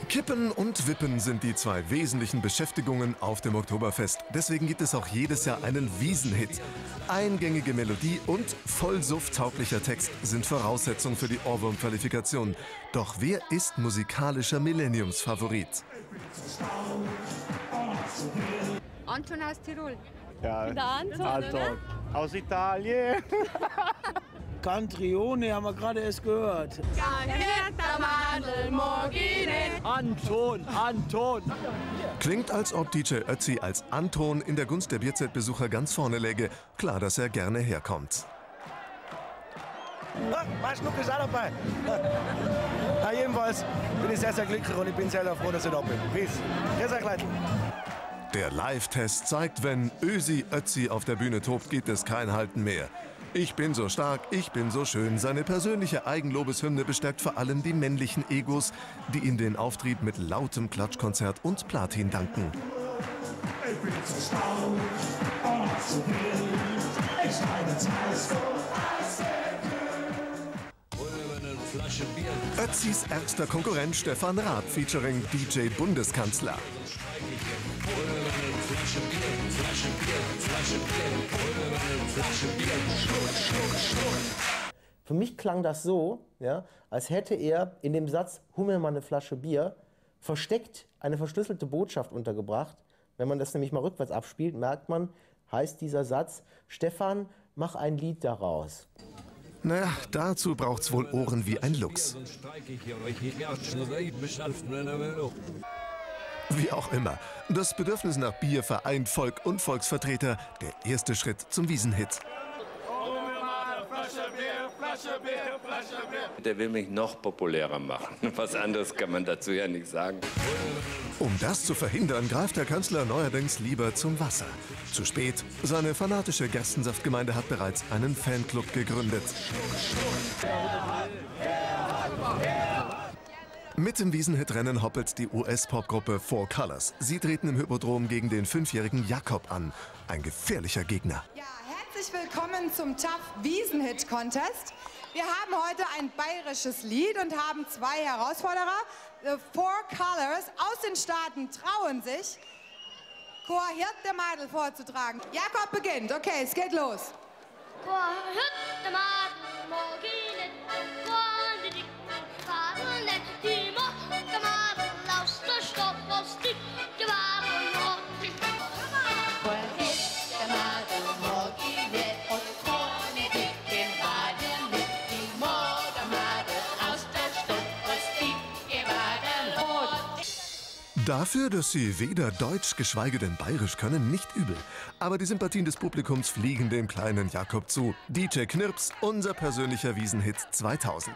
Kippen und Wippen sind die zwei wesentlichen Beschäftigungen auf dem Oktoberfest. Deswegen gibt es auch jedes Jahr einen Wiesenhit. Eingängige Melodie und vollsufftauglicher Text sind Voraussetzung für die Ohrwurm-Qualifikation. Doch wer ist musikalischer Millenniumsfavorit? Anton aus Tirol. Ja, Der Anton, Anton. Aus Italien. Cantrione haben wir gerade erst gehört. Anton. Klingt, als ob DJ Ötzi als Anton in der Gunst der Bierzelt-Besucher ganz vorne läge. Klar, dass er gerne herkommt. Mein Schnuck ist auch dabei. Ja, jedenfalls bin ich sehr, sehr glücklich und ich bin sehr froh, dass ich da bin. Peace. Grüß euch, Leute. Der Live-Test zeigt, wenn Ösi Ötzi auf der Bühne tobt, gibt es kein Halten mehr. Ich bin so stark, ich bin so schön. Seine persönliche Eigenlobeshymne bestärkt vor allem die männlichen Egos, die ihm den Auftrieb mit lautem Klatschkonzert und Platin danken. Ich bin so stark und so wild. Ich steige ins Eis Ötzis ärgster Konkurrent Stefan Raab featuring DJ Bundeskanzler. Für mich klang das so, ja, als hätte er in dem Satz "Hol mir mal eine Flasche Bier" versteckt eine verschlüsselte Botschaft untergebracht. Wenn man das nämlich mal rückwärts abspielt, merkt man, heißt dieser Satz: Stefan, mach ein Lied daraus. Naja, dazu braucht's wohl Ohren wie ein Luchs. Wie auch immer, das Bedürfnis nach Bier vereint Volk und Volksvertreter. Der erste Schritt zum Wiesenhit. Der will mich noch populärer machen. Was anderes kann man dazu ja nicht sagen. Um das zu verhindern, greift der Kanzler neuerdings lieber zum Wasser. Zu spät. Seine fanatische Gerstensaftgemeinde hat bereits einen Fanclub gegründet. Mit dem Wiesenhit-Rennen hoppelt die US-Pop-Gruppe Four Colors. Sie treten im Hippodrom gegen den 5-jährigen Jakob an. Ein gefährlicher Gegner. Ja, herzlich willkommen zum TAF Wiesenhit Contest. Wir haben heute ein bayerisches Lied und haben zwei Herausforderer. The Four Colors aus den Staaten trauen sich, Chor Hirte Madel vorzutragen. Jakob beginnt. Okay, es geht los. Chor Hirte Madel, Morgine, Chor die dicken Fadeln, die Mucke Madel aus der Stadt, aus dicke Wadeln und die Chor Hirte Madel, Morgine und Chor die dicken Wadeln, die Mucke Madel aus der Stadt, aus dicke Wadeln und Dafür, dass sie weder Deutsch, geschweige denn Bayerisch können, nicht übel. Aber die Sympathien des Publikums fliegen dem kleinen Jakob zu. DJ Knirps, unser persönlicher Wiesenhit 2000.